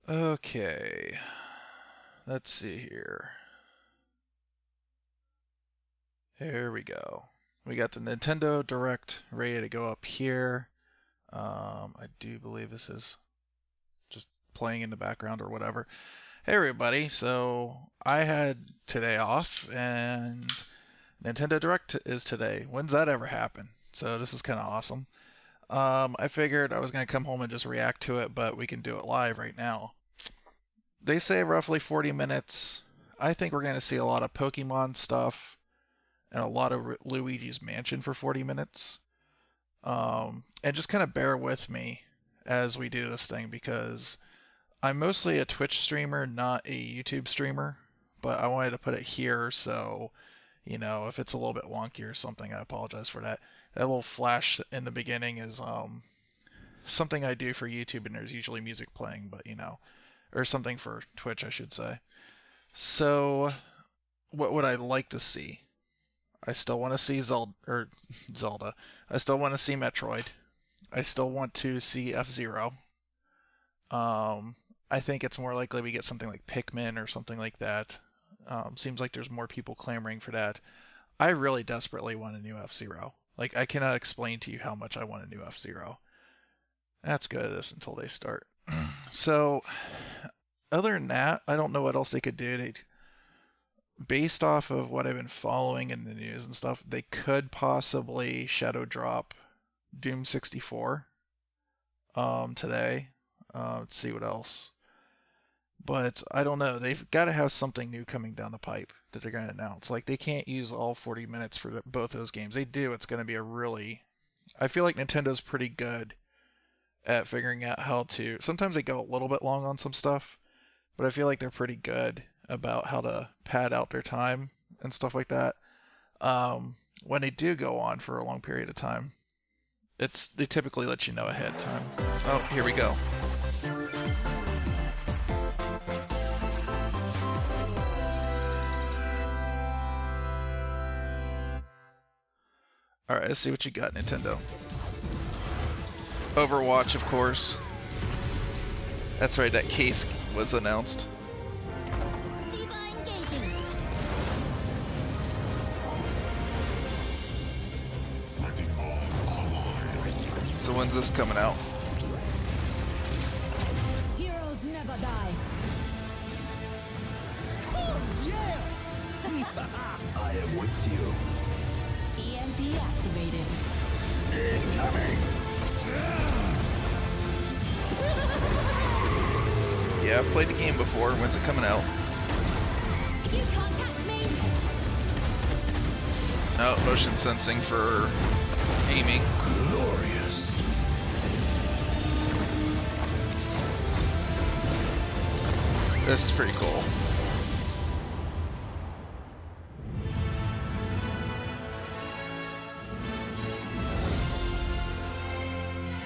Okay, let's see here. Here we go. We got the Nintendo Direct ready to go up here. I do believe this is just playing in the background or whatever. Hey everybody, so I had today off and Nintendo Direct is today. When's that ever happen? So this is kind of awesome. I figured I was going to come home and just react to it, but we can do it live right now. They say roughly 40 minutes. I think we're going to see a lot of Pokemon stuff and a lot of Luigi's Mansion for 40 minutes. And just kind of bear with me as we do this thing because I'm mostly a Twitch streamer, not a YouTube streamer, but I wanted to put it here so, you know, if it's a little bit wonky or something, I apologize for that. That little flash in the beginning is something I do for YouTube, and there's usually music playing, but you know, or something for Twitch, I should say. So, what would I like to see? I still want to see Zelda. I still want to see Metroid. I still want to see F-Zero. I think it's more likely we get something like Pikmin or something like that. Seems like there's more people clamoring for that. I really desperately want a new F-Zero. Like, I cannot explain to you how much I want a new F-Zero. That's good at this until they start. So, other than that, I don't know what else they could do. Based off of what I've been following in the news and stuff, they could possibly shadow drop Doom 64 today. Let's see what else. But I don't know. They've got to have something new coming down the pipe that they're going to announce. Like, they can't use all 40 minutes for both those games. They do, it's going to be a really... I feel like Nintendo's pretty good at figuring out how to... Sometimes they go a little bit long on some stuff, but I feel like they're pretty good about how to pad out their time and stuff like that. When they do go on for a long period of time, they typically let you know ahead of time. Oh, here we go. Alright, let's see what you got, Nintendo. Overwatch, of course. That's right, that case was announced. So when's this coming out? Heroes never die. Oh, yeah! I am with you. EMP activated. Incoming! Yeah, I've played the game before. When's it coming out? You can't catch me. No, motion sensing for aiming. Glorious. This is pretty cool.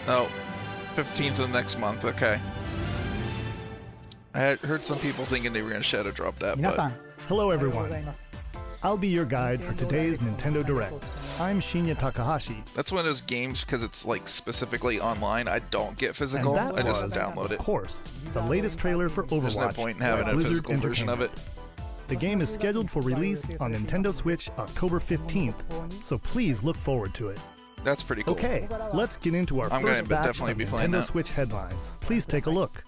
Oh, 15th of next month, okay. I had heard some people thinking they were going to shadow drop that, but... Hello everyone. I'll be your guide for today's Nintendo Direct. I'm Shinya Takahashi. That's one of those games, because it's like specifically online, I don't get And physical, that I just was, download it. of course, the latest trailer for Overwatch. There's no point in having a Blizzard physical version of it. The game is scheduled for release on Nintendo Switch October 15th, so please look forward to it. That's pretty cool. Okay, let's get into our I'm first gonna batch definitely of be playing Nintendo that. Switch headlines. Please take a look.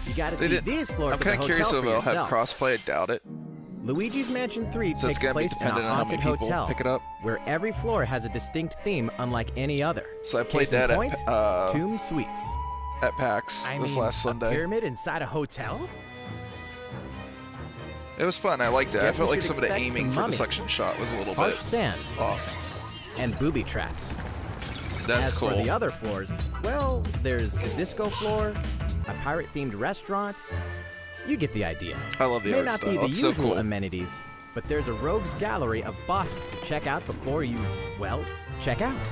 You gotta They see did- these floors I'm of the kind of hotel curious for if they'll have yourself. crossplay, I doubt it. Luigi's Mansion 3 So it's takes gonna be place in a dependent on how haunted many people hotel, pick it up. where every floor has a distinct theme unlike any other. So I played Case in that point, at Tomb Suites. PAX I this mean, last a Sunday. pyramid inside a hotel? It was fun. I liked it. I Guess felt we like should some of the expect aiming some for the mummies, suction shot was a little harsh bit sands, off. and booby traps. That's As cool. for the other floors, well, there's a disco floor, a pirate-themed restaurant. You get the idea. I love the May art not style. be the It's so usual cool. amenities, but there's a rogues gallery of bosses to check out before you, well, check out.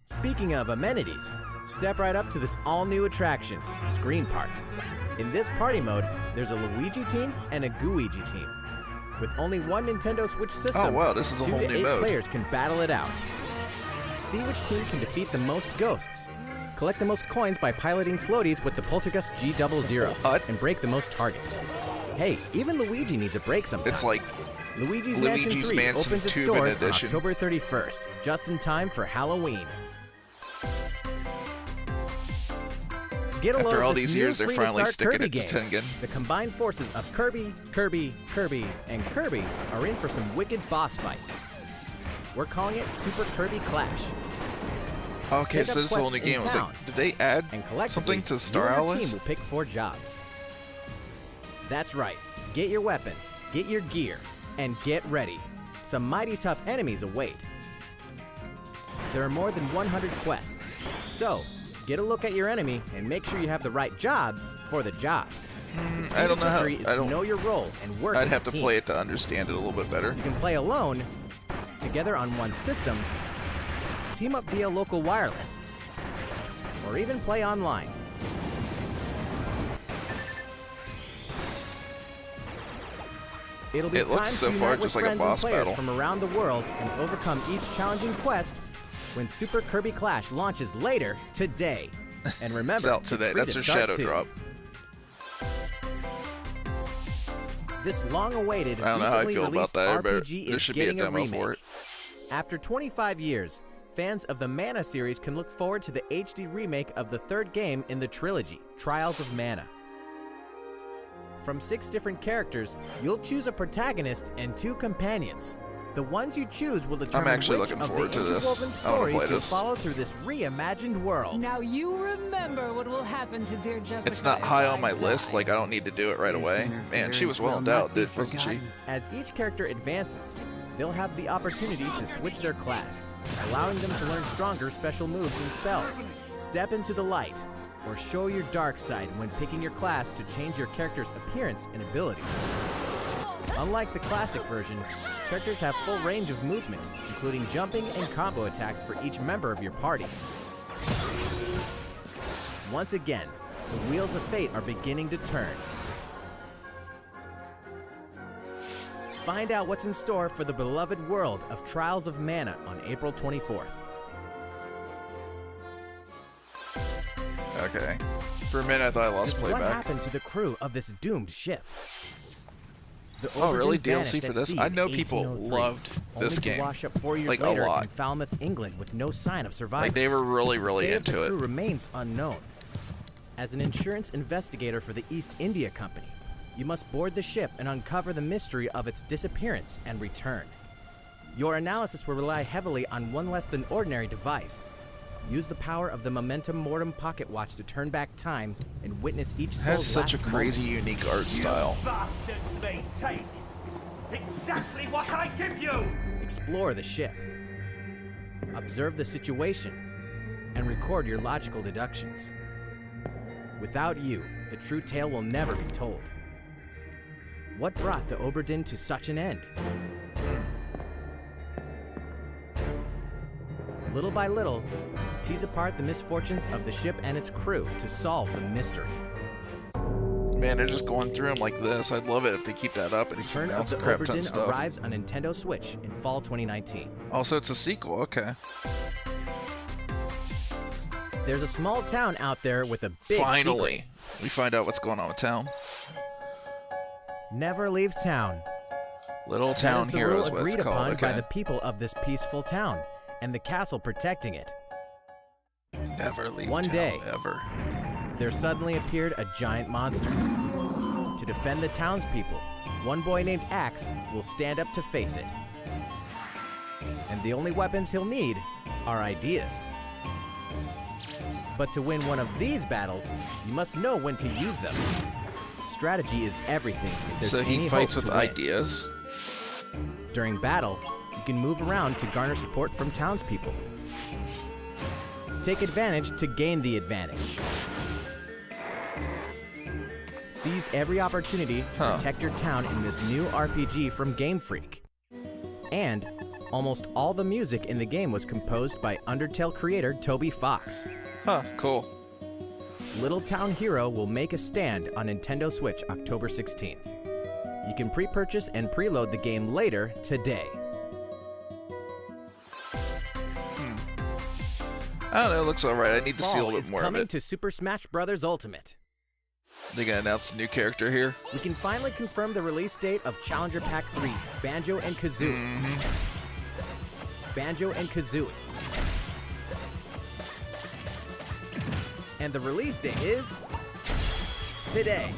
Speaking of amenities, step right up to this all-new attraction, Screen Park. In this party mode, there's a Luigi team and a Gooigi team. With only one Nintendo Switch system, Oh, wow, this is a 2 whole to new 8 mode. players can battle it out. See which team can defeat the most ghosts. Collect the most coins by piloting floaties with the Poltergust G00 What? and break the most targets. Hey, even Luigi needs a break sometimes. It's like Luigi's Mansion Luigi's 3 Mansion opens its 2 doors on edition. October 31st, just in time for Halloween. Get a load After of all this these new years, they're finally free-to-start sticking Kirby it to game. Tengen. The combined forces of Kirby, and Kirby are in for some wicked boss fights. We're calling it Super Kirby Clash. Okay, Pick so up this is the quests only in game. I was town. like, did they add And collectively, something to you Star and your Alice? team will pick 4 jobs. That's right. Get your weapons, get your gear, and get ready. Some mighty tough enemies await. There are more than 100 quests. So, get a look at your enemy and make sure you have the right jobs for the job. I don't know how. Victory is I to don't. know your role and work I'd as have a to team. play it to understand it a little bit better. You can play alone, together on one system, team up via local wireless, or even play online. It'll be It looks time so to far unite with just like a friends and boss players battle. from around the world and overcome each challenging quest when Super Kirby Clash launches later today. And remember, It's out it's today. free That's to a start shadow too. drop. This long-awaited, I don't know how I recently feel about released that, but RPG there is should be a getting a demo remake. for it. After 25 years, fans of the Mana series can look forward to the HD remake of the third game in the trilogy, Trials of Mana. From 6 different characters, you'll choose a protagonist and 2 companions. The ones you choose will determine actually which looking of forward the to this. interwoven I wanna stories play you'll this. follow through this reimagined world. Now you remember what will happen to dear Jessica. It's not if high I on my list. die. Like I don't need to do it right away. Man, she was well endowed, dude, wasn't she? As each character advances, they'll have the opportunity to switch their class, allowing them to learn stronger special moves and spells, step into the light, or show your dark side when picking your class to change your character's appearance and abilities. Unlike the classic version, characters have full range of movement, including jumping and combo attacks for each member of your party. Once again, the wheels of fate are beginning to turn. Find out what's in store for the beloved world of Trials of Mana on April 24th. Okay. For a minute, I thought I lost Just what playback. happened to the crew of this doomed ship? The Oh, really? Aubergine vanished DLC for at this? sea I in know people 1803, loved this only to game. wash up 4 years Like, a later lot. in Falmouth, England, with no sign of survivors. Like they were really, really The fate of the into crew it. remains unknown. As an insurance investigator for the East India Company, you must board the ship and uncover the mystery of its disappearance and return. Your analysis will rely heavily on one less than ordinary device. Use the power of the Momentum Mortem pocket watch to turn back time and witness each It soul's has such a last crazy, moment. unique art style. Bastards may take exactly what I give you! Explore the ship. Observe the situation and record your logical deductions. Without you, the true tale will never be told. What brought the Oberdin to such an end? Little by little, tease apart the misfortunes of the ship and its crew to solve the mystery. Man, they're just going through them like this. I'd love it if they keep that up and Return of announce the a crap ton of Oberdin stuff. arrives on Nintendo Switch in fall 2019. Also, it's a sequel. Okay. There's a small town out there with a big Finally, secret. we find out what's going on with town. Never leave town. Little That Town is the Hero rule is what it's agreed called. upon by Okay. the people of this peaceful town and the castle protecting it. Never leave One town day. ever. There suddenly appeared a giant monster. To defend the townspeople, one boy named Axe will stand up to face it. And the only weapons he'll need are ideas. But to win one of these battles, you must know when to use them. Strategy is everything if there's So any he fights hope with to win. ideas. During battle, you can move around to garner support from townspeople. Take advantage to gain the advantage. Seize every opportunity to Huh. protect your town in this new RPG from Game Freak. And almost all the music in the game was composed by Undertale creator Toby Fox. Huh, cool. Little Town Hero will make a stand on Nintendo Switch October 16th. You can pre-purchase and preload the game later today. I don't know. It looks alright. I need to see a Fall little is bit more of coming it. to Super Smash Bros. Ultimate. They gonna announce a new character here. We can finally confirm the release date of Challenger Pack 3, Banjo and Kazooie. Banjo and Kazooie. And the release date is today.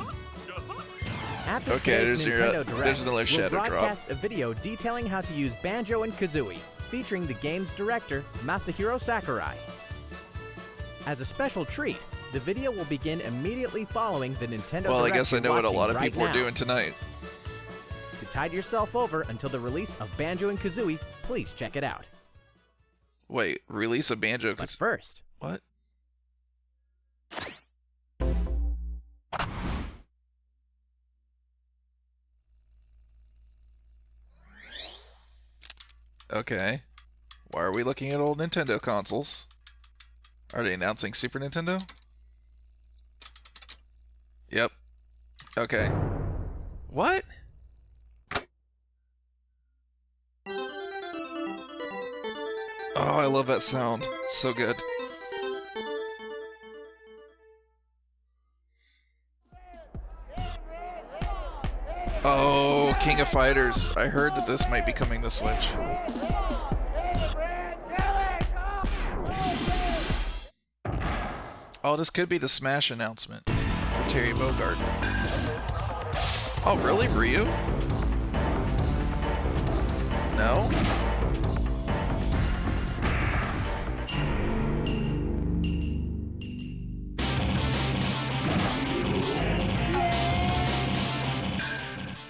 After Okay, today's there's Nintendo your, Direct, there's another we'll shadow drop. broadcast a video detailing how to use Banjo and Kazooie, featuring the game's director, Masahiro Sakurai. As a special treat, the video will begin immediately following the Nintendo Well, I Direct guess I you're know what a watching lot of right people are now. doing tonight. To tide yourself over until the release of Banjo and Kazooie, please check it out. Wait, release a Banjo? But first, What? Okay. Why are we looking at old Nintendo consoles? Are they announcing Super Nintendo? Yep. Okay. What? Oh, I love that sound. So good. Oh, King of Fighters. I heard that this might be coming to Switch. Oh, this could be the Smash announcement for Terry Bogard. Oh, really? Ryu? No?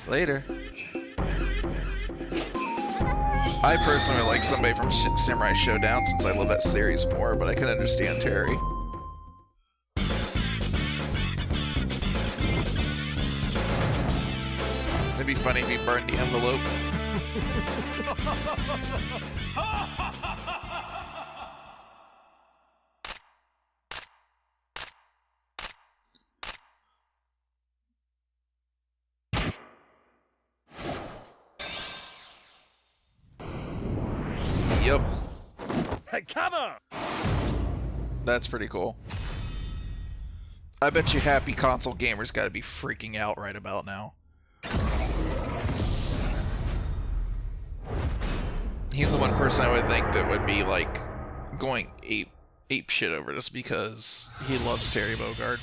Later. I personally like somebody from Samurai Showdown since I love that series more, but I can understand Terry. It'd be funny if he burned the envelope. Yep. Hey, cover! That's pretty cool. I bet you happy console gamers gotta be freaking out right about now. He's the one person I would think that would be like going ape shit over this because he loves Terry Bogard.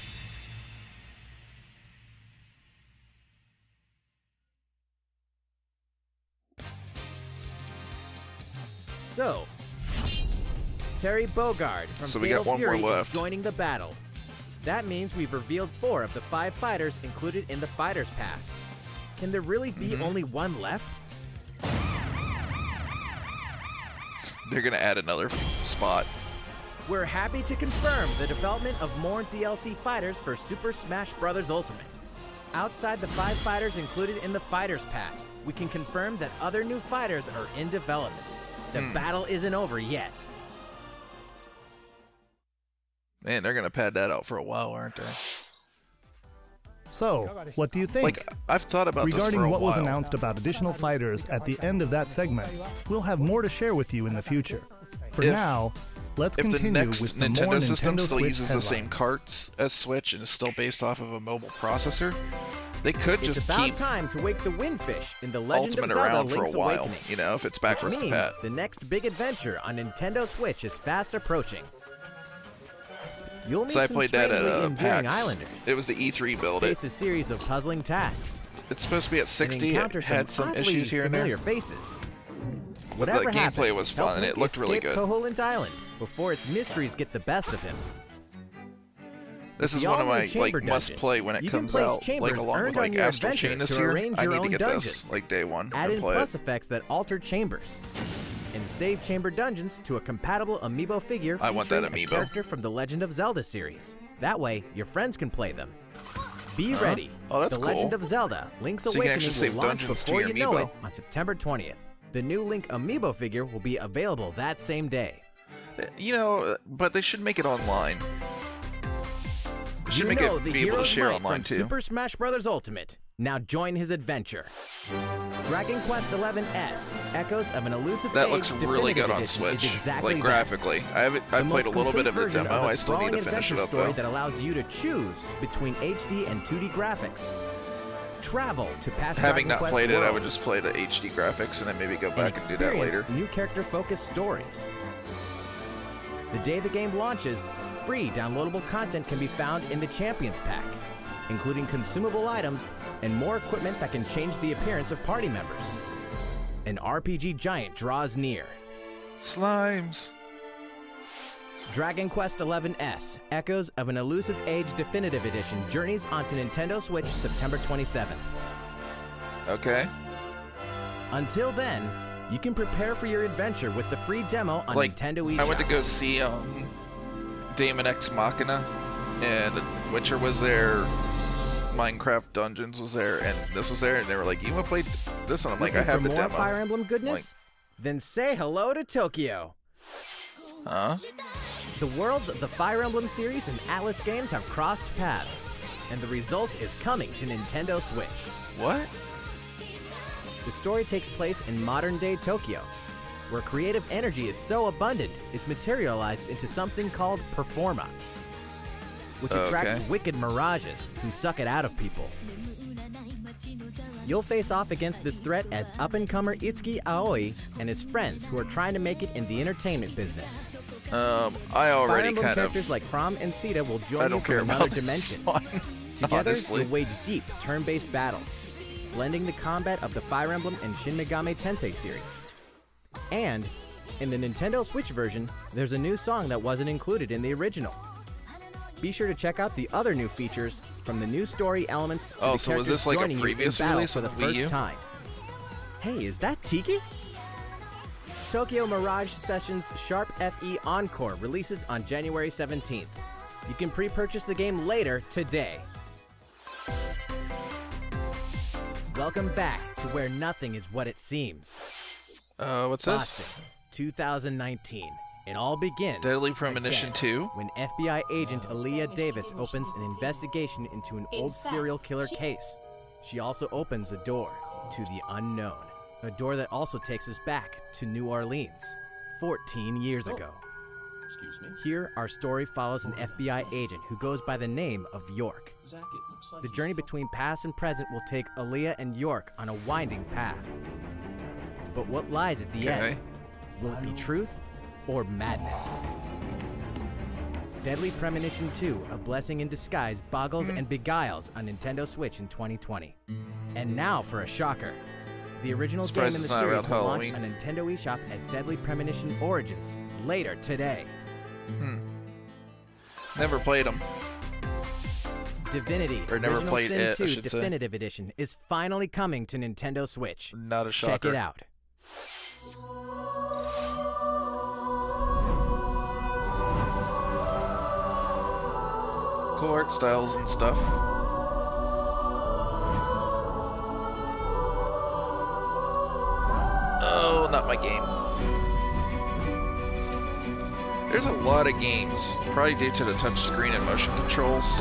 so Terry Bogard from So we Fatal got one more Fury is left. joining the battle. That means we've revealed 4 of the 5 fighters included in the Fighters Pass. Can there really be only one left? They're gonna add another spot. We're happy to confirm the development of more DLC fighters for Super Smash Bros. Ultimate. Outside the 5 fighters included in the Fighters Pass, we can confirm that other new fighters are in development. The battle isn't over yet. Man, they're gonna pad that out for a while, aren't they? So, what do you think? Like, I've thought about this Regarding for a what was while. announced about additional fighters at the end of that segment, we'll have more to share with you in the future. For If- now, let's If the continue next with some more Nintendo system Nintendo still Switch uses the same headlines. carts as Switch and is still based off of a mobile processor, they could It's just about keep time to wake the Windfish in the Legend Ultimate of Zelda around for a Link's while. Awakening. You know, if it's Which backwards means compat. the next big adventure on Nintendo Switch is fast approaching. You'll meet So I some played that strangely at endearing PAX. islanders. It was the E3 build. Face a series of puzzling tasks. It's supposed to be at 60. And It encounter had some oddly issues here and familiar there. faces. But Whatever the gameplay happens, was help fun and it Link looked really escape good. Koholint Island before its mysteries get the best of him. This is The one of all-new my chamber like must dungeon. play when it You can comes place out, like chambers along with earned on like your Astral adventure Chain this to year. arrange I your need to own get dungeons. this like day one Add and in play plus it. effects that alter chambers. And save chamber dungeons to a compatible amiibo figure I want that featuring a amiibo. character from the Legend of Zelda series. That way, your friends can play them. Be ready. Oh, that's the Legend cool. of Zelda Link's So you can Awakening actually save will launch dungeons to before your you know amiibo. it on September 20th. The new Link amiibo figure will be available that same day. You know, but they should make it online. They should You make know it the be able to hero's share might online from too. Super Smash Bros. Ultimate. Now join his adventure. Dragon Quest XI S, Echoes of an Elusive That Age looks really Definitive good on Edition is Switch, exactly like that. graphically. I The played most a little bit complete of the version demo. a I still need sprawling to finish it adventure up story though. that allows you to choose between HD and 2D graphics. Travel to past Having Dragon not Quest played it, I would worlds just play the HD graphics and then maybe go and back and do that experience later. new character-focused stories. The day the game launches, free downloadable content can be found in the Champions Pack, including consumable items and more equipment that can change the appearance of party members. An RPG giant draws near. Slimes. Dragon Quest XI S, Echoes of an Elusive Age Definitive Edition journeys onto Nintendo Switch September 27th. Okay. Until then, you can prepare for your adventure with the free demo on Like, Nintendo eShop. I went to go see Daemon X Machina, and Witcher was there, Minecraft Dungeons was there, and this was there, and they were like, "You want to play this?" And I'm like, "I Looking have for the more demo." Fire Emblem goodness? Like- Then say hello to Tokyo. Huh? The worlds of the Fire Emblem series and Atlas games have crossed paths, and the result is coming to Nintendo Switch. What? The story takes place in modern-day Tokyo, where creative energy is so abundant it's materialized into something called Performa, which attracts Okay. wicked mirages who suck it out of people. You'll face off against this threat as up-and-comer Itsuki Aoi and his friends who are trying to make it in the entertainment business. I Fire already Emblem kind characters of. like Chrom and Sita will I join you don't care from another about this dimension. one. Together, Honestly. you'll wage deep, turn-based battles, blending the combat of the Fire Emblem and Shin Megami Tensei series. And, in the Nintendo Switch version, there's a new song that wasn't included in the original. Be sure to check out the other new features, from the new story elements to Oh, the so was characters this like a joining you in previous battle release for on the the Wii first U? time. Hey, is that Tiki? Tokyo Mirage Sessions Sharp FE Encore releases on January 17th. You can pre-purchase the game later today. Welcome back to where nothing is what it seems. What's this? Boston, 2019. It all begins Deadly Premonition again, 2? when FBI agent Aaliyah Davis opens an investigation into an old serial killer case. She also opens a door to the unknown, a door that also takes us back to New Orleans, 14 years ago. Excuse me? Here, our story follows an FBI agent who goes by the name of York. Zach, it looks like The he's journey between past and present will take Aaliyah and York on a winding path. But what lies at the Okay. end? Will it be truth or madness? Deadly Premonition 2, A Blessing in Disguise, boggles and beguiles on Nintendo Switch in 2020. And now for a shocker. The original Surprised game in it's the not series around will launch Halloween. on Nintendo eShop as Deadly Premonition Origins later today. Never played them. Divinity Or never Original played Sin it, I 2 should say. Definitive Edition is finally coming to Nintendo Switch. Not a shocker. Check it out. Cool art styles and stuff. Oh, not my game. There's a lot of games, probably due to the touch screen and motion controls,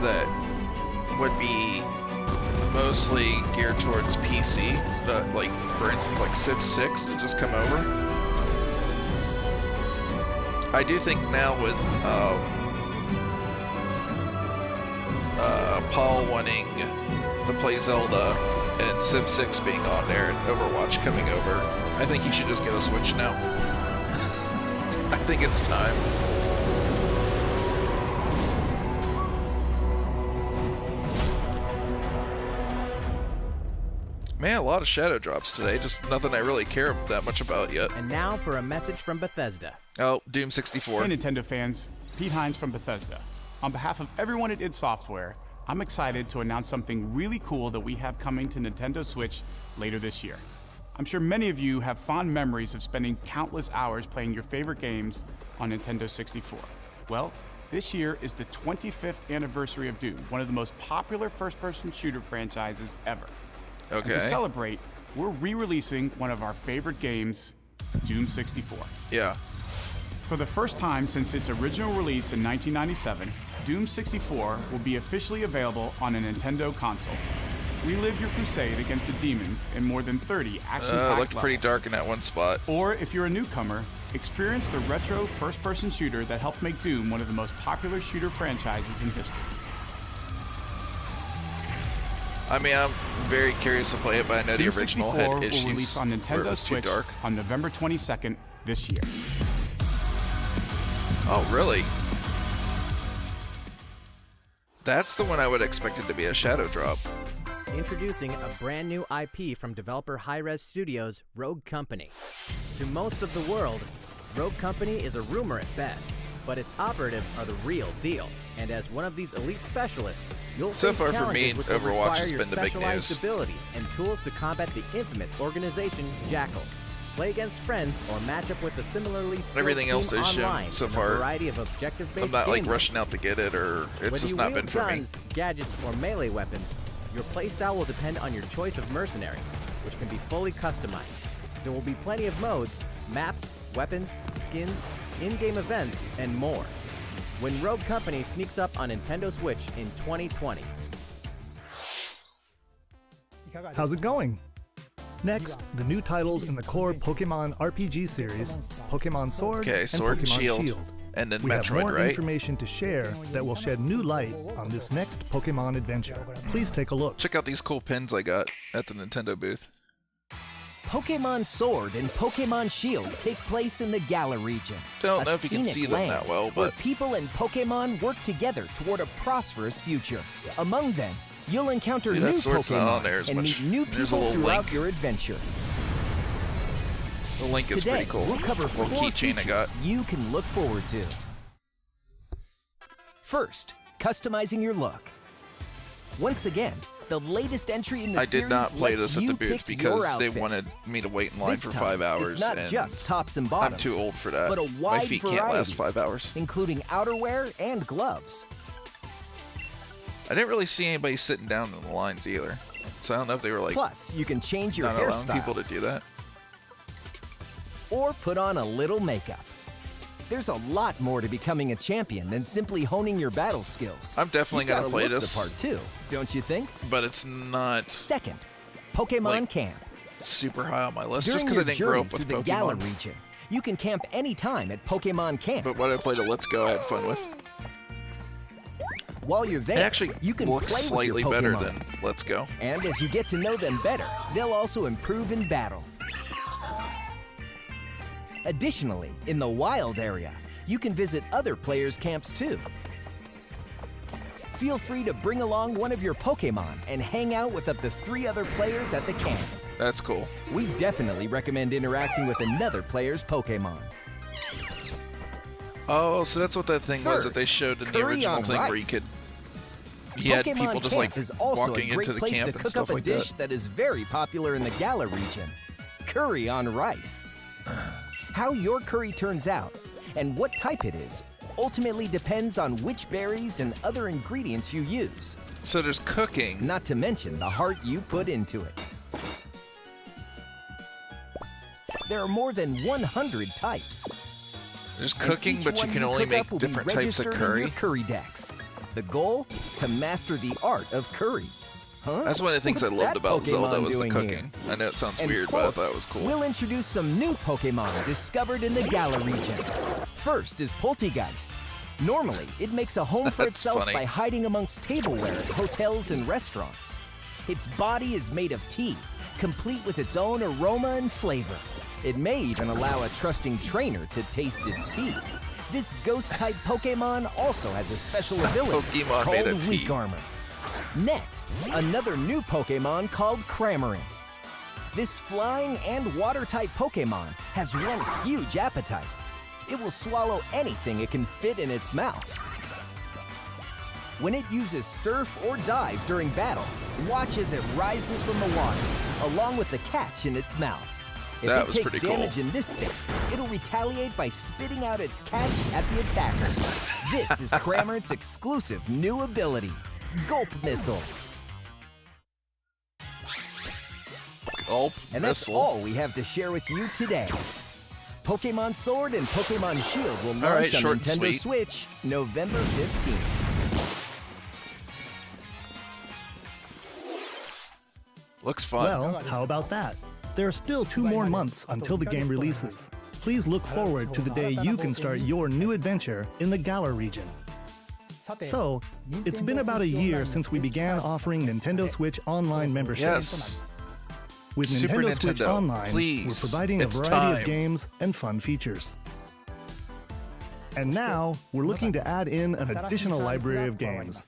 that would be mostly geared towards PC. Like, for instance, like Civ 6 to just come over. I do think now with Paul wanting to play Zelda and Civ 6 being on there and Overwatch coming over, I think he should just get a Switch now. I think it's time. Man, a lot of shadow drops today. Just nothing I really care that much about yet. And now for a message from Bethesda. Oh, Doom 64. Hey Nintendo fans, Pete Hines from Bethesda. On behalf of everyone at id Software, I'm excited to announce something really cool that we have coming to Nintendo Switch later this year. I'm sure many of you have fond memories of spending countless hours playing your favorite games on Nintendo 64. Well, this year is the 25th anniversary of Doom, one of the most popular first-person shooter franchises ever. And to Okay. celebrate, we're re-releasing one of our favorite games, Doom 64. Yeah. For the first time since its original release in 1997, Doom 64 will be officially available on a Nintendo console. relive your crusade against the demons in more than 30 action-packed Looked pretty levels. dark in that one spot. Or if you're a newcomer, experience the retro first-person shooter that helped make Doom one of the most popular shooter franchises in history. I mean, I'm very curious to play it, but I know the Doom original 64 had issues will release on where it Nintendo was too Switch dark. on November 22nd this year. Oh, really? That's the one I would expect it to be a shadow drop. Introducing a brand new IP from developer Hi-Rez Studios, Rogue Company. To most of the world, Rogue Company is a rumor at best, but its operatives are the real deal. And as one of these elite specialists, you'll So face far for challenges me, which will Overwatch require has your been the big specialized news. abilities and tools to combat the infamous organization Jackal. Play against friends or match up with a similarly skilled Everything team else they've shown online so in a far, variety of objective-based I'm not like game rushing modes. out to get it, or it's Whether just you not wield been for guns, me. gadgets, or melee weapons, your playstyle will depend on your choice of mercenary, which can be fully customized. There will be plenty of modes, maps, weapons, skins, in-game events, and more. When Rogue Company sneaks up on Nintendo Switch in 2020. How's it going? Next, the new titles in the core Pokemon RPG series, Pokemon Sword Okay, and Sword and Pokemon Shield. And then We have Metroid, more right? information to share that will shed new light on this next Pokemon adventure. Please take a look. Check out these cool pins I got at the Nintendo booth. Pokemon Sword and Pokemon Shield take place in the Galar region. Don't a know if you can scenic see them land that well, where but people and Pokemon work together toward a prosperous future. Among them, you'll encounter Dude, new that sword's not on Pokemon there as and much. meet new There's a people little throughout link. your adventure. the link is Today, pretty cool. we'll cover Little 4 keychain I features got. you can look forward to. First, customizing your look. Once again, the latest entry in the I series did not play lets this at you the booth pick your because they outfit. wanted me to wait in line This for time, 5 hours. It's not and just tops and I'm bottoms. too old for that. But a My wide feet variety, can't last 5 hours. including outerwear and gloves. I didn't really see anybody sitting down in the lines either. So I don't know if they were like Plus, you can change your not allowing hairstyle people to do that. or put on a little makeup. There's a lot more to becoming a champion than simply honing your battle skills. I'm definitely You've gonna gotta play look this, the part too, don't you think? but it's not Second, Pokemon Like, Camp. super high on my list During just because your I didn't journey grow up through with the Galar Pokemon. region, you can camp anytime at Pokemon Camp. But when I played a Let's Go, I had fun with. While you're It there, actually you can looks play slightly with your better Pokemon. than Let's Go. And as you get to know them better, they'll also improve in battle. Additionally, in the wild area, you can visit other players' camps too. Feel free to bring along one of your Pokemon and hang out with up to 3 other players at the camp. That's cool. We definitely recommend interacting with another player's Pokemon. Oh, so that's what that thing was Third, that they showed in the curry original on thing where you rice. could. You had Pokemon people just Camp like is also walking a great into the place camp to and cook stuff up a like dish that. that is very popular in the Galar region: curry on rice. How your curry turns out and what type it is ultimately depends on which berries and other ingredients you use, So there's cooking. not to mention the heart you put into it. There are more than 100 types. There's and cooking, each but you one can only cook make up will be different types of registered in curry. your curry decks. The goal? To master the art of curry. Huh? That's one of the things What's I loved that about Zelda Pokemon was the doing cooking. here? I know it sounds And weird, but I fourth, thought it was cool. We'll introduce some new Pokemon discovered in the Galar region. First is Poltegeist. Normally, it makes a home for That's itself funny. by hiding amongst tableware at hotels and restaurants. Its body is made of tea, complete with its own aroma and flavor. It may even allow a trusting trainer to taste its tea. This ghost-type Pokemon also has a special ability Pokemon made called of Weak tea. Armor. Next, another new Pokemon called Cramorant. This flying and water-type Pokemon has one huge appetite. It will swallow anything it can fit in its mouth. When it uses Surf or Dive during battle, watch as it rises from the water, along with the catch in its mouth. If That it was takes pretty cool. damage in this state, it'll retaliate by spitting out its catch at the attacker. This is Cramorant's exclusive new ability, Gulp Missile. Gulp And that's missile. all we have to share with you today. Pokemon Sword and Pokemon Shield will All right, launch on short and Nintendo sweet. Switch November 15th. Looks fun. Well, how about that? There are still 2 more months until the game releases. Please look forward to the day you can start your new adventure in the Galar region. So, it's been about a year since we began offering Nintendo Switch Online memberships. Yes. With Super Nintendo Switch Nintendo, Online, please, we're providing a it's variety time. of games and fun features. And now, we're looking to add in an additional library of games.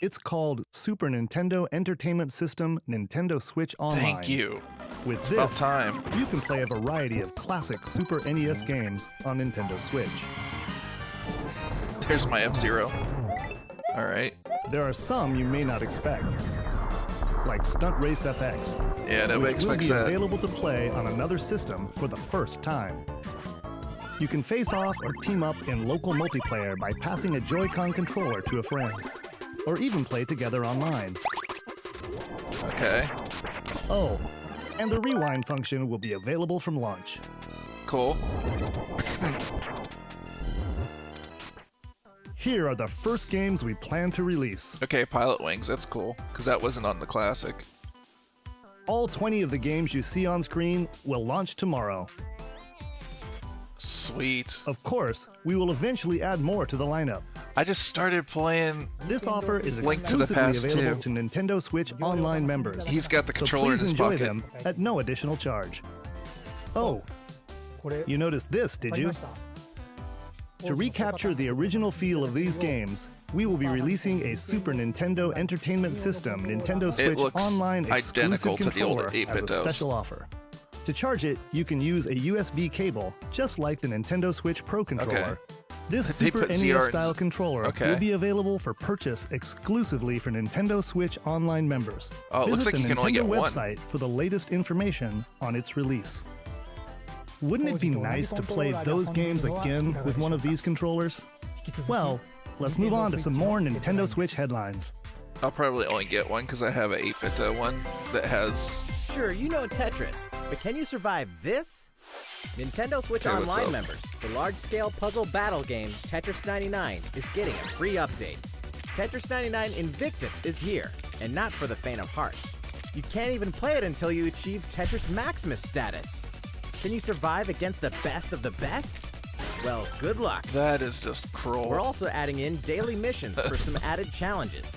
It's called Super Nintendo Entertainment System Nintendo Switch Online. Thank you. With It's about this, time. you can play a variety of classic Super NES games on Nintendo Switch. There's my F-Zero. All right. There are some you may not expect, like Stunt Race FX, Yeah, nobody which will expects be that. available to play on another system for the first time. You can face off or team up in local multiplayer by passing a Joy-Con controller to a friend, or even play together online. Okay. Oh, and the rewind function will be available from launch. Cool. Here are the first games we plan to release. Okay, Pilot Wings. That's cool, because that wasn't on the classic. All 20 of the games you see on screen will launch tomorrow. Sweet. Of course, we will eventually add more to the lineup. I just started playing. This offer is Link to the exclusively Past available 2. to Nintendo Switch Online members. He's got the So controller in please his enjoy pocket. them at no additional charge. Oh, you noticed this, did you? To recapture the original feel of these games, we will be releasing a Super Nintendo Entertainment System Nintendo Switch looks Online identical exclusive to the old controller 8-bit as a does. special offer. To charge it, you can use a USB cable, just like the Nintendo Switch Pro controller. This They Super put NES ZR in- style controller Okay. will be available for purchase exclusively for Nintendo Switch Online members. Oh, it looks Visit like the you can only Nintendo get one. website for the latest information on its release. Wouldn't it be nice to play those games again with one of these controllers? Well, let's move on to some more Nintendo Switch headlines. I'll probably only get one because I have an 8-bit one that has. Sure, you know Tetris, but can you survive this? Nintendo Switch Okay, what's Online up? members, the large-scale puzzle battle game Tetris 99 is getting a free update. Tetris 99 Invictus is here, and not for the faint of heart. You can't even play it until you achieve Tetris Maximus status. Can you survive against the best of the best? Well, good luck. That is just cruel. We're also adding in daily missions for some added challenges.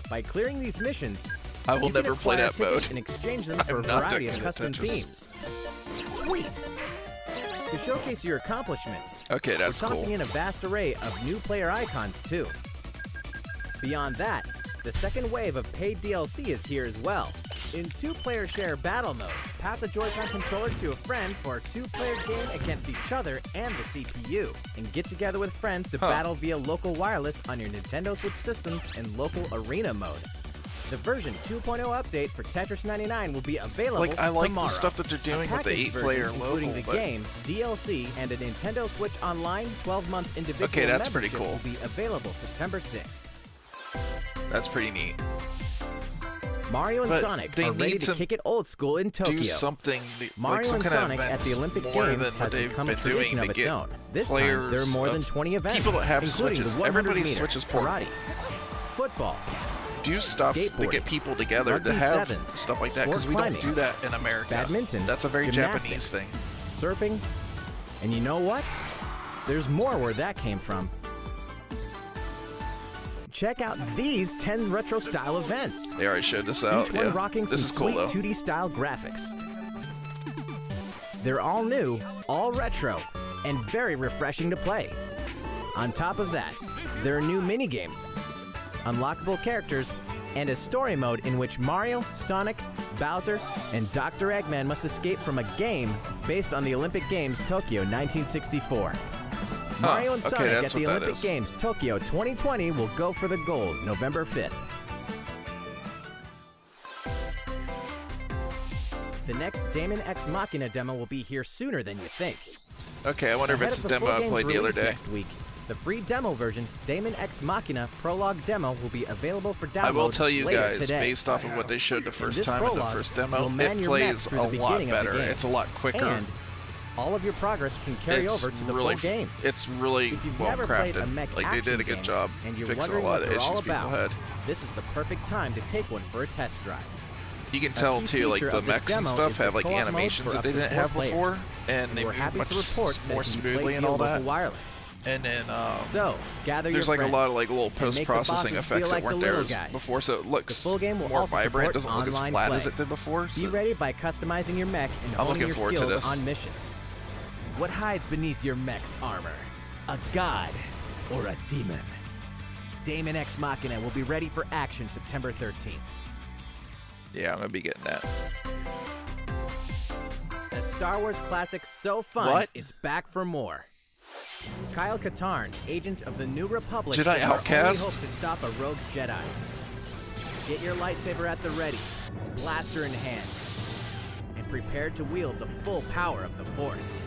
By clearing these missions, I will you can never play acquire that tickets mode. and exchange them for a I'm not variety that of good at custom Tetris. themes. Sweet! To showcase your accomplishments, Okay, that's we're tossing cool. in a vast array of new player icons too. Beyond that, the second wave of paid DLC is here as well. In 2-player share battle mode, pass a Joy-Con controller to a friend for a 2-player game against each other and the CPU, and get together with friends to battle via local wireless on your Nintendo Switch systems in local arena mode. The version 2.0 update for Tetris 99 will be available Like, I like tomorrow. the stuff that they're doing with the Packaged 8-player version, local, including the but game, DLC, and a Nintendo Switch Online 12-month individual Okay, that's pretty membership cool. will be available September 6th. that's pretty neat. Mario and But Sonic they are ready need to to kick it old school in Tokyo. Do something Mario like some and kind Sonic of at events the Olympic more Games than has what they've become a been doing tradition to of its get own. This time, players there are more of- than 20 events, people that have including Switches. the 100 Everybody meter, Switch is portable. karate, football, do stuff that skateboarding, get people together to rugby have sevens, stuff like that because sport we don't climbing, do that in America. badminton, That's a very gymnastics, Japanese thing. surfing, and you know what? There's more where that came from. Check out these 10 retro-style events. They already showed this out. Each one Yeah. rocking This some is cool sweet though. 2D style graphics. They're all new, all retro, and very refreshing to play. On top of that, there are new minigames, unlockable characters, and a story mode in which Mario, Sonic, Bowser, and Dr. Eggman must escape from a game based on the Olympic Games Tokyo 1964. Mario and okay, Sonic that's at the what that Olympic is. Games Tokyo 2020 will go for the gold November 5th. The next Damon X Machina demo will be here sooner than you think. Okay, I wonder if Ahead it's of the the demo full I game's played the other release day. next week, the free demo version, Damon X Machina Prologue Demo, will be available for download I will tell you later guys, today. based off of what they showed the first this time in the prologue, first you'll demo, man it your mech plays through a the lot beginning of the better. game. It's a lot quicker. And all of your progress can carry it's over to the really, full game. It's really If you've well never played a crafted. mech Like they did a action good game job and you're fixing a wondering lot what of they're issues all people about, had. this is the perfect time to take one for a test drive. You can tell key too, like feature the of this mechs and demo stuff is the have like co-op mode animations for that up they to didn't 4 have before, players. and they We're move happy much to report more that it can be smoothly played and via all local that. wireless. And then So, gather there's your like a friends lot of like little and make the post-processing bosses feel effects that like the weren't there little guys. before, so it looks The full game will more also vibrant. support It doesn't look as online flat play. as it did before. Be So ready by customizing your mech and I'm honing looking your forward to skills this. on missions. What hides beneath your mech's armor? A god or a demon? Daemon X Machina will be ready for action September 13th. yeah, I'm gonna be getting that. A Star Wars classic so fun, What? it's back for more. Kyle Katarn, agent of the New Republic, Jedi is our only Outcast? hope to stop a rogue Jedi. Get your lightsaber at the ready, blaster in hand, and prepare to wield the full power of the Force.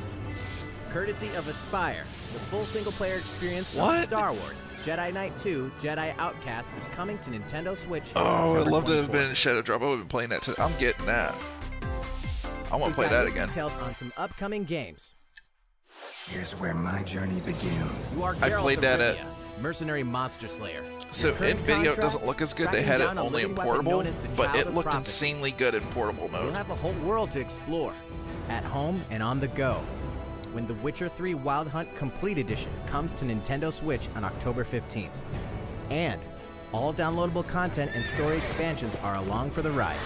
Courtesy of Aspire, the full single-player experience What? of Star Wars, Jedi Knight 2, Jedi Outcast is coming to Nintendo Switch. Oh, I'd September love to have 24th. been in Shadow Drop. I would have been playing that too. I'm getting that. I want We've to play got that new again. Details on some upcoming games. Here's where my journey begins. You are I Geralt played of that at- Rivia, mercenary monster slayer. So Your current in video it contract, doesn't look as good. They tracking had it down a only in living weapon portable, known as the but Child it of looked Prophecy. insanely good in portable You'll mode. have a whole world to explore, at home and on the go, when The Witcher 3 Wild Hunt Complete Edition comes to Nintendo Switch on October 15th. And all downloadable content and story expansions are along for the ride.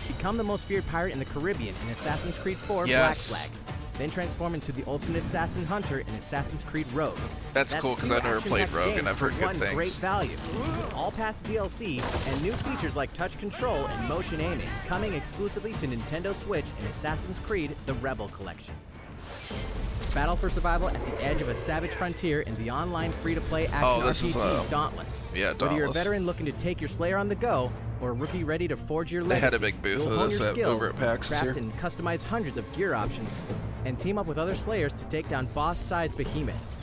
Become the most feared pirate in the Caribbean in Assassin's Creed 4 Yes. Black Flag. Then transform into the ultimate assassin hunter in Assassin's Creed Rogue. That's cool, 'cause I never two played action-packed Rogue, and games I've heard for good one things. Great value. With all past DLC and new features like touch control and motion aiming coming exclusively to Nintendo Switch in Assassin's Creed: The Rebel Collection. Battle for survival at the edge of a savage frontier in the online free-to-play action Oh, this is, RPG Dauntless. yeah, Whether you're a Dauntless. veteran looking to take your Slayer on the go, or a rookie ready to forge your They legacy, had a big booth you'll of hone this your at- skills, over at PAX this craft year. and customize hundreds of gear options, and team up with other Slayers to take down boss-sized behemoths.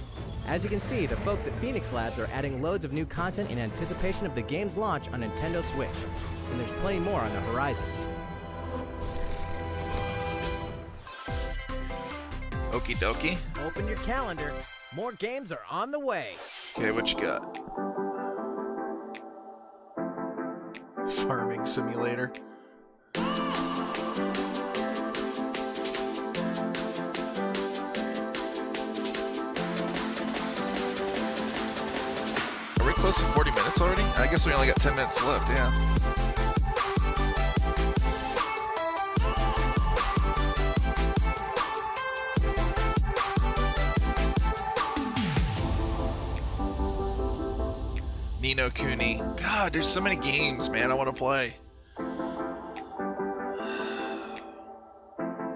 As you can see, the folks at Phoenix Labs are adding loads of new content in anticipation of the game's launch on Nintendo Switch, and there's plenty more on the horizon. Okie dokie. Open your calendar. More games are on the way. Okay, what you got? Farming simulator. Are we close to 40 minutes already? I guess we only got 10 minutes left, yeah. Nino Kuni. God, there's so many games, man, I want to play.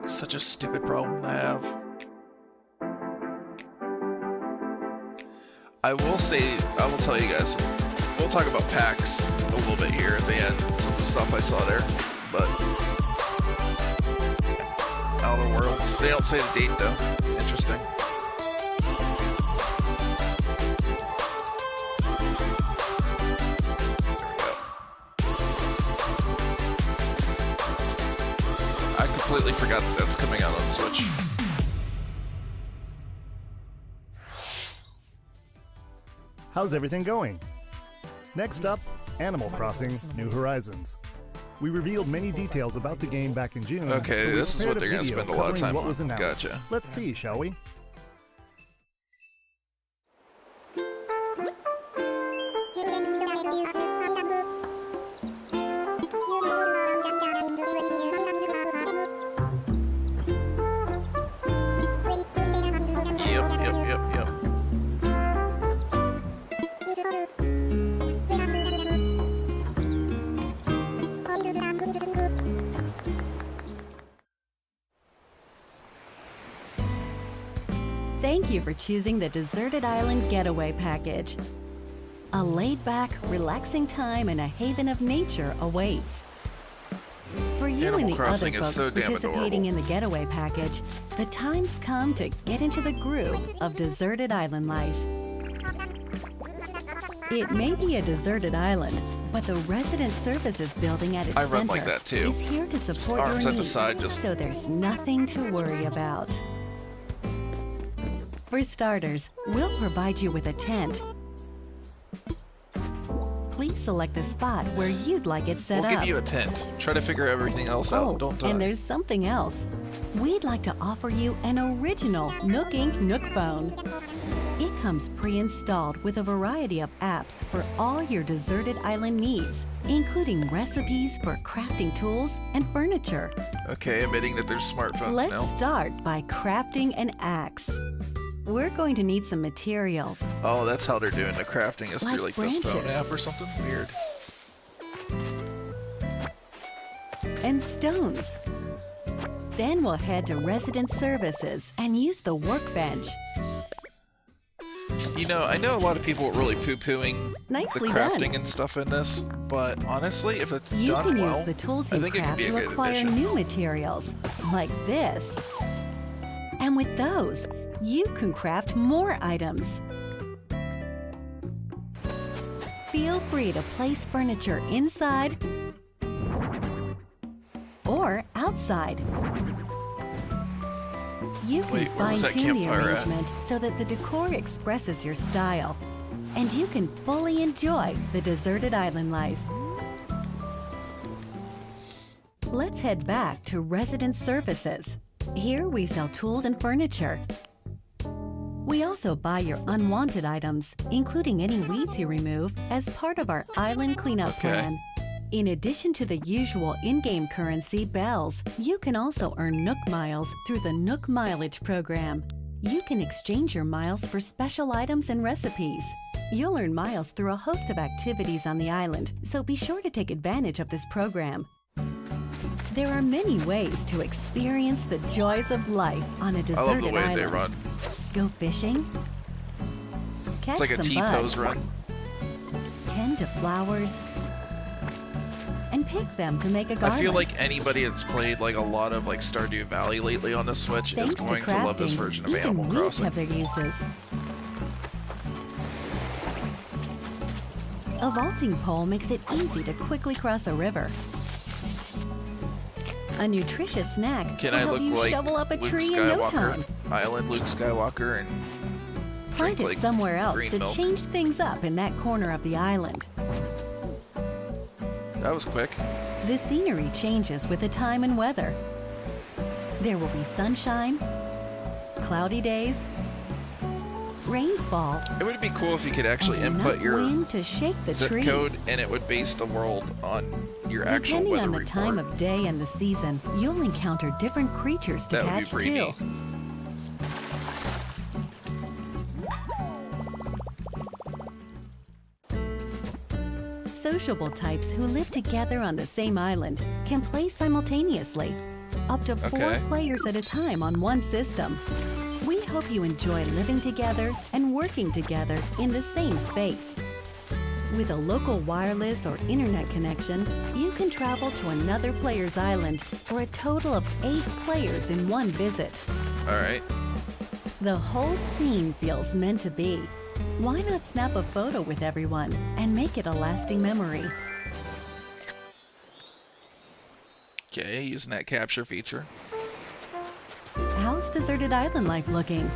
It's such a stupid problem to have. I will tell you guys, we'll talk about PAX a little bit here at the end, some of the stuff I saw there, but Outer Worlds, they don't say the date though. Interesting. I completely forgot that that's coming out on Switch. How's everything going? Next up, Animal Crossing New Horizons. We revealed many details about the game back in June. Okay, so we this is what prepared they're gonna video spend a lot of covering time what on. was announced. Gotcha. Let's see, shall we? Yep. Thank you for choosing the Deserted Island Getaway Package. A laid-back, relaxing time and a haven of nature awaits. For you Animal and the Crossing other is folks so damn participating adorable. in the Getaway Package, the time's come to get into the groove of deserted island life. It may be a deserted island, but the resident services building at its I run center like that, too. is here to support arms your at the needs, side, just- so there's nothing to worry about. For starters, we'll provide you with a tent, please select the spot where you'd like it set We'll up. give you a tent. Try to figure everything else Oh, out. Don't die. and there's something else. We'd like to offer you an original Nook Inc. Nook phone. It comes pre-installed with a variety of apps for all your deserted island needs, including recipes for crafting tools and furniture. Okay, admitting that there's smartphones Let's now. start by crafting an axe. We're going to need some materials. Oh, that's how they're doing the crafting is through Like like the phone branches. app or something weird. And stones. Then we'll head to Resident Services and use the workbench. You know, I know a lot of people are really poo-pooing Nicely the done. crafting and stuff in this, but honestly, if it's You done can well, use the tools I you think it could craft be a to good acquire addition. new materials, like this. And with those, you can craft more items. Feel free to place furniture inside or outside. You can Wait, where was that fine-tune the campfire at? arrangement so that the decor expresses your style, and you can fully enjoy the deserted island life. Let's head back to Resident Services. Here we sell tools and furniture. We also buy your unwanted items, including any weeds you remove, as part of our island cleanup Okay. plan. In addition to the usual in-game currency, bells, you can also earn Nook Miles through the Nook Mileage program. You can exchange your miles for special items and recipes. You'll earn miles through a host of activities on the island, so be sure to take advantage of this program. There are many ways to experience the joys of life on a I love deserted the way island. they run. Go fishing, catch It's like a some T-pose bugs, run. tend to flowers, and pick them to make a garland. I feel like anybody that's played like a lot of like Stardew Valley lately on the Switch Thanks is going to love this crafting, version of even Animal weeds Crossing. have their uses. A vaulting pole makes it easy to quickly cross a river. A nutritious snack Can will I help look you like shovel up a Luke tree in no Skywalker, time. Island Luke Skywalker, and Plant drink, it like, somewhere else green to milk? change things up in that corner of the island. That was quick. The scenery changes with the time and weather. There will be sunshine, cloudy days, rainfall, It would be cool if you could actually and input enough your wind to shake the zip trees. code and it would base the world on your actual Depending weather on the report. time of day and the season, you'll encounter different creatures to That would be catch pretty too. neat. Sociable types who live together on the same island can play simultaneously, up to 4 Okay. players at a time on one system. We hope you enjoy living together and working together in the same space. With a local wireless or internet connection, you can travel to another player's island for a total of 8 players in one visit. All right. The whole scene feels meant to be. Why not snap a photo with everyone and make it a lasting memory? Okay, using that capture feature. How's Deserted Island life looking?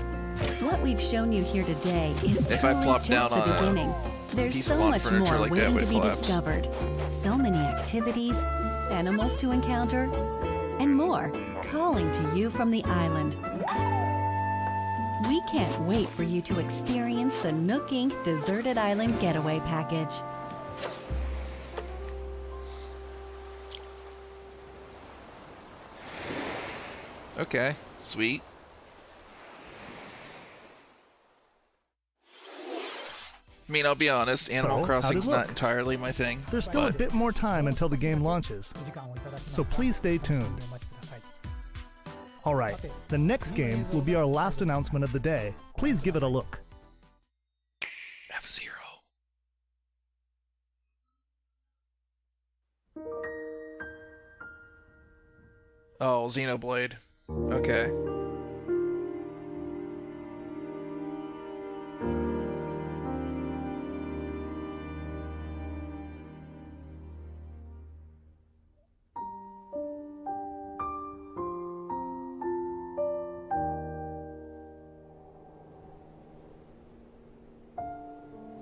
What we've shown you here today is If I truly plop just down the on a beginning. There's piece so of lawn much furniture more like that, waiting would to be collapse. discovered. So many activities, animals to encounter, and more calling to you from the island. We can't wait for you to experience the Nook Inc. Deserted Island Getaway Package. Okay, sweet. I mean, I'll be honest, Animal So, how'd it Crossing's not look? entirely my thing. There's still a but bit more time until the game launches, so please stay tuned. Alright, the next game will be our last announcement of the day. Please give it a look. F-Zero. Oh, Xenoblade. Okay.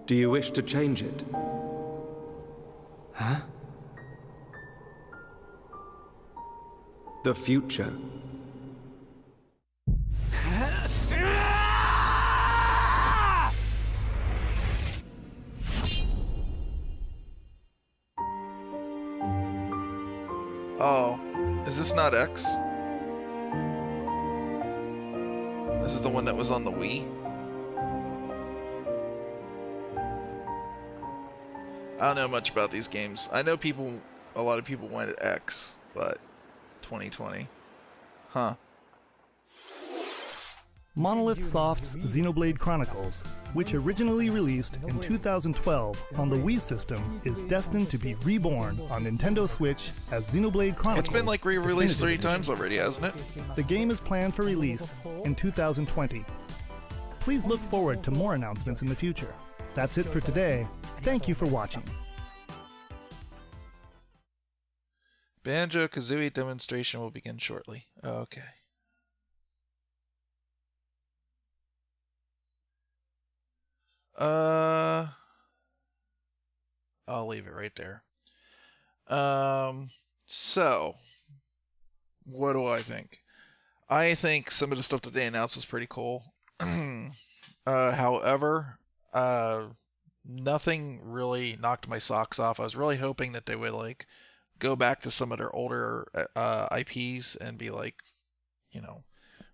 Do you wish to change it? Huh? The future. Oh, is this not X? This is the one that was on the Wii? I don't know much about these games. I know a lot of people wanted X, but 2020. Huh. Monolith Soft's Xenoblade Chronicles, which originally released in 2012 on the Wii system, is destined to be reborn on Nintendo Switch as Xenoblade Chronicles. It's been like re-released 3 Definitive times already, hasn't it? Edition. The game is planned for release in 2020. Please look forward to more announcements in the future. That's it for today. Thank you for watching. Banjo-Kazooie demonstration will begin shortly. Okay. I'll leave it right there. So, what do I think? I think some of the stuff that they announced was pretty cool. However, nothing really knocked my socks off. I was really hoping that they would like go back to some of their older IPs and be like, you know,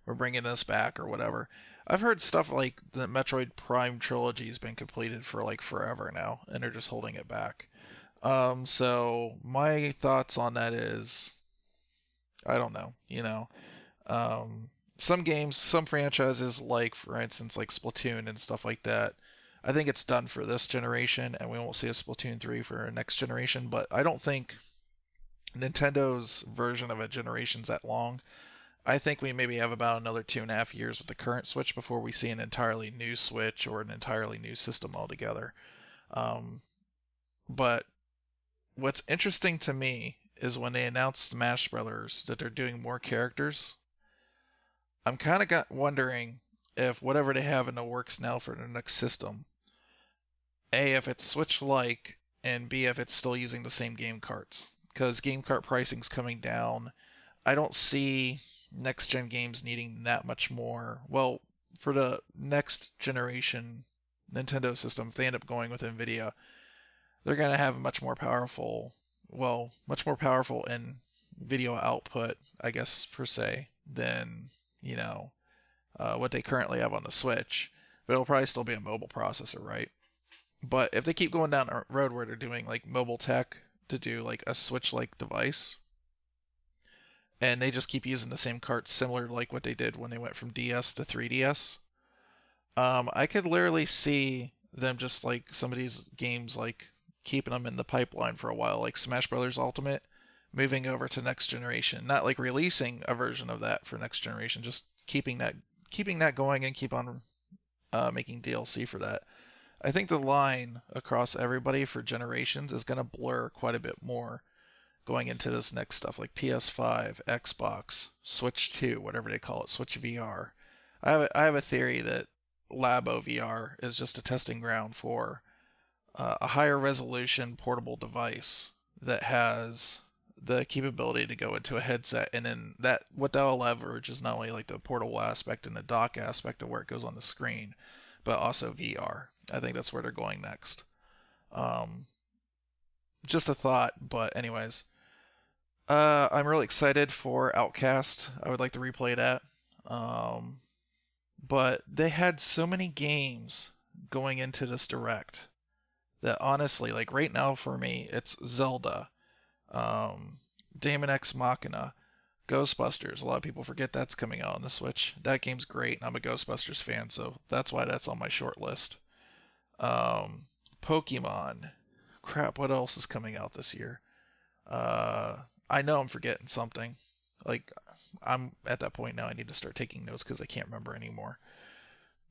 we're bringing this back or whatever. I've heard stuff like the Metroid Prime trilogy has been completed for like forever now, and they're just holding it back. So my thoughts on that is, I don't know, you know. Some games, some franchises, like for instance like Splatoon and stuff like that, I think it's done for this generation, and we won't see a Splatoon 3 for next generation, but I don't think Nintendo's version of a generation's that long. I think we maybe have about another 2.5 years with the current Switch before we see an entirely new Switch or an entirely new system altogether. But what's interesting to me is when they announced Smash Brothers that they're doing more characters. I'm kind of wondering if whatever they have in the works now for the next system, A, if it's Switch-like, and B, if it's still using the same game carts. Because game cart pricing's coming down. I don't see next-gen games needing that much more. Well, for the next generation Nintendo system, if they end up going with NVIDIA, they're going to have a much more powerful in video output, I guess, per se, than, you know, what they currently have on the Switch. But it'll probably still be a mobile processor, right? But if they keep going down a road where they're doing, like, mobile tech to do, like, a Switch-like device, and they just keep using the same carts, similar to like what they did when they went from DS to 3DS. I could literally see them just like some of these games like keeping them in the pipeline for a while, like Smash Brothers Ultimate, moving over to next generation. Not like releasing a version of that for next generation, just keeping that going and keep on making DLC for that. I think the line across everybody for generations is going to blur quite a bit more going into this next stuff, like PS5, Xbox, Switch 2, whatever they call it, Switch VR. I have a theory that Labo VR is just a testing ground for a higher resolution portable device that has the capability to go into a headset, and then what that'll leverage is not only like the portable aspect and the dock aspect of where it goes on the screen, but also VR. I think that's where they're going next. Just a thought, but anyways. I'm really excited for Outcast. I would like to replay that. But they had so many games going into this direct that honestly, like right now for me, it's Zelda, Daemon X Machina, Ghostbusters. A lot of people forget that's coming out on the Switch. That game's great, and I'm a Ghostbusters fan, so that's why that's on my short list. Pokemon. Crap, what else is coming out this year? I know I'm forgetting something. Like, I'm at that point now, I need to start taking notes because I can't remember anymore.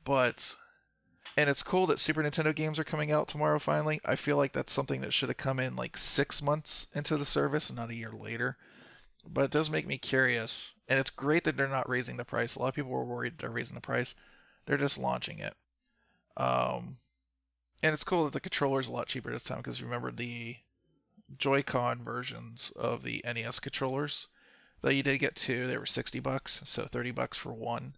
But, and it's cool that Super Nintendo games are coming out tomorrow finally. I feel like that's something that should have come in like 6 months into the service and not a year later. But it does make me curious. And it's great that they're not raising the price. A lot of people were worried they're raising the price. They're just launching it. And it's cool that the controller's a lot cheaper this time because remember the Joy-Con versions of the NES controllers. Though you did get two, they were $60, so $30 for one.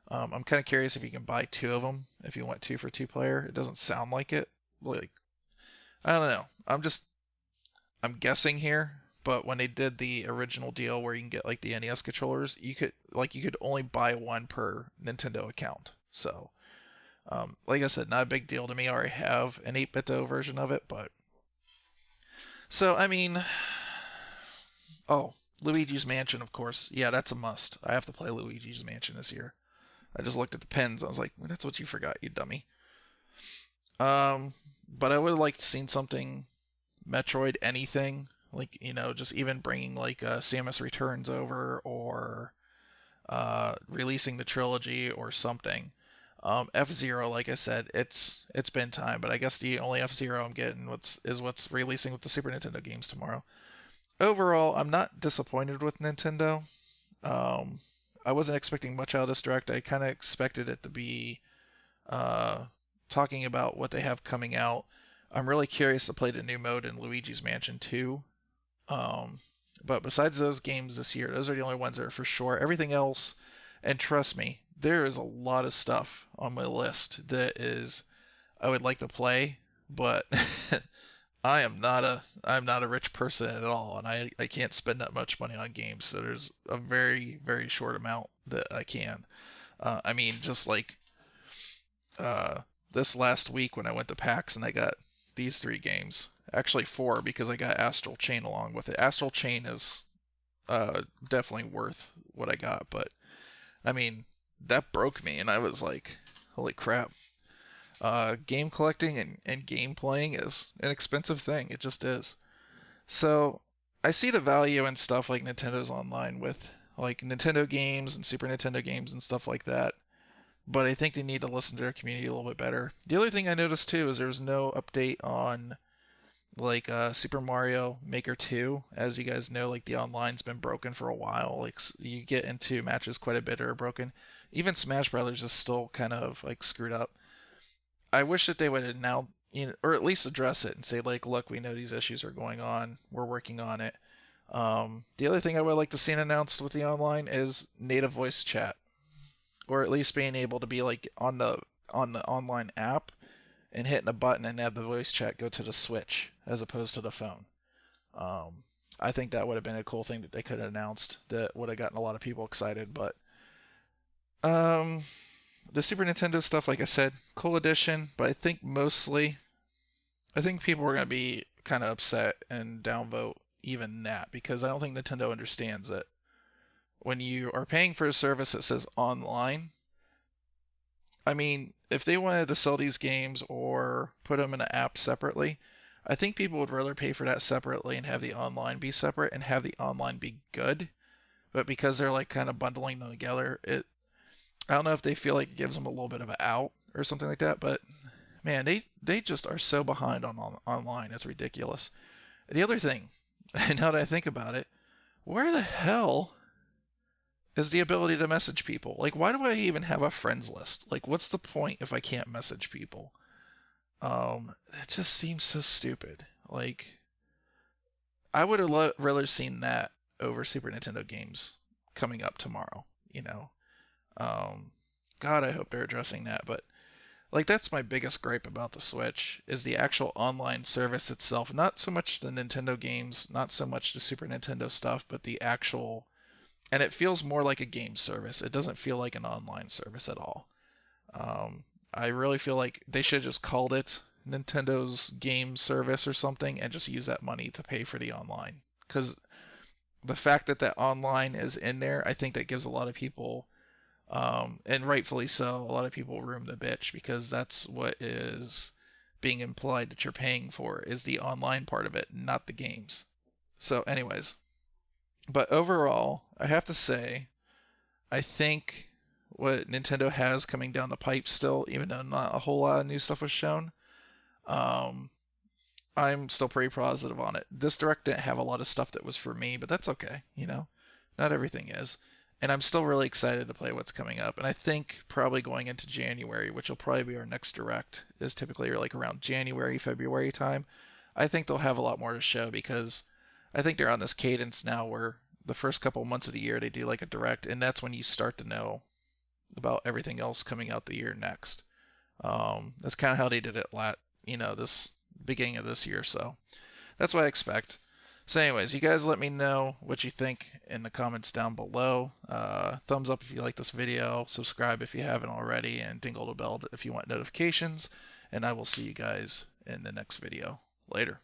I'm kind of curious if you can buy two of them if you want two for two-player. It doesn't sound like it. Like, I don't know. I'm guessing here, but when they did the original deal where you can get like the NES controllers, you could only buy one per Nintendo account. So, like I said, not a big deal to me. I already have an 8-bit version of it, but so I mean, oh, Luigi's Mansion, of course. Yeah, that's a must. I have to play Luigi's Mansion this year. I just looked at the pins. I was like, that's what you forgot, you dummy. But I would have liked to seen something Metroid, anything. Like, you know, just even bringing like Samus Returns over, or releasing the trilogy or something. F-Zero, like I said, it's been time, but I guess the only F-Zero I'm getting is what's releasing with the Super Nintendo games tomorrow. Overall, I'm not disappointed with Nintendo. I wasn't expecting much out of this Direct. I kind of expected it to be talking about what they have coming out. I'm really curious to play the new mode in Luigi's Mansion 2. But besides those games this year, those are the only ones that are for sure. Everything else, and trust me, there is a lot of stuff on my list that I would like to play, but I'm not a rich person at all, and I can't spend that much money on games. So there's a very, very short amount that I can. I mean, just like this last week when I went to PAX and I got these 3 games. Actually 4, because I got Astral Chain along with it. Astral Chain is definitely worth what I got, but I mean, that broke me, and I was like, holy crap. Game collecting and game playing is an expensive thing. It just is. So I see the value in stuff like Nintendo's Online with like Nintendo games and Super Nintendo games and stuff like that. But I think they need to listen to their community a little bit better. The other thing I noticed too is there's no update on like Super Mario Maker 2. As you guys know, like the online's been broken for a while. Like you get into matches quite a bit that are broken. Even Smash Brothers is still kind of like screwed up. I wish that they would now, or at least address it and say like, look, we know these issues are going on. We're working on it. The other thing I would like to see announced with the online is native voice chat, or at least being able to be like on the online app and hitting a button and have the voice chat go to the Switch as opposed to the phone. I think that would have been a cool thing that they could have announced that would have gotten a lot of people excited. But the Super Nintendo stuff, like I said, cool addition, but I think people are going to be kind of upset and downvote even that, because I don't think Nintendo understands that when you are paying for a service that says online, I mean, if they wanted to sell these games or put them in an app separately, I think people would rather pay for that separately and have the online be separate and have the online be good. But because they're like kind of bundling them together, I don't know if they feel like it gives them a little bit of an out or something like that, but man, they just are so behind on online. It's ridiculous. The other thing, now that I think about it, where the hell is the ability to message people? Like, why do I even have a friends list? Like, what's the point if I can't message people? It just seems so stupid. Like, I would have rather seen that over Super Nintendo games coming up tomorrow, God, I hope they're addressing that. But like, that's my biggest gripe about the Switch, is the actual online service itself. Not so much the Nintendo games, not so much the Super Nintendo stuff, but the actual, and it feels more like a game service. It doesn't feel like an online service at all. I really feel like they should have just called it Nintendo's game service or something and just use that money to pay for the online. Because the fact that online is in there, I think that gives a lot of people, and rightfully so, a lot of people room to bitch, because that's what is being implied that you're paying for, is the online part of it, not the games. So anyways, but overall, I have to say, I think what Nintendo has coming down the pipe still, even though not a whole lot of new stuff was shown, I'm still pretty positive on it. This Direct didn't have a lot of stuff that was for me, but that's okay, not everything is. And I'm still really excited to play what's coming up. And I think probably going into January, which will probably be our next Direct, is typically like around January, February time, I think they'll have a lot more to show, because I think they're on this cadence now where the first couple months of the year they do like a direct, and that's when you start to know about everything else coming out the year next. That's kind of how they did it this beginning of this year, so that's what I expect. So anyways, you guys let me know what you think in the comments down below. Thumbs up if you like this video, subscribe if you haven't already, and tingle the bell if you want notifications, and I will see you guys in the next video. Later.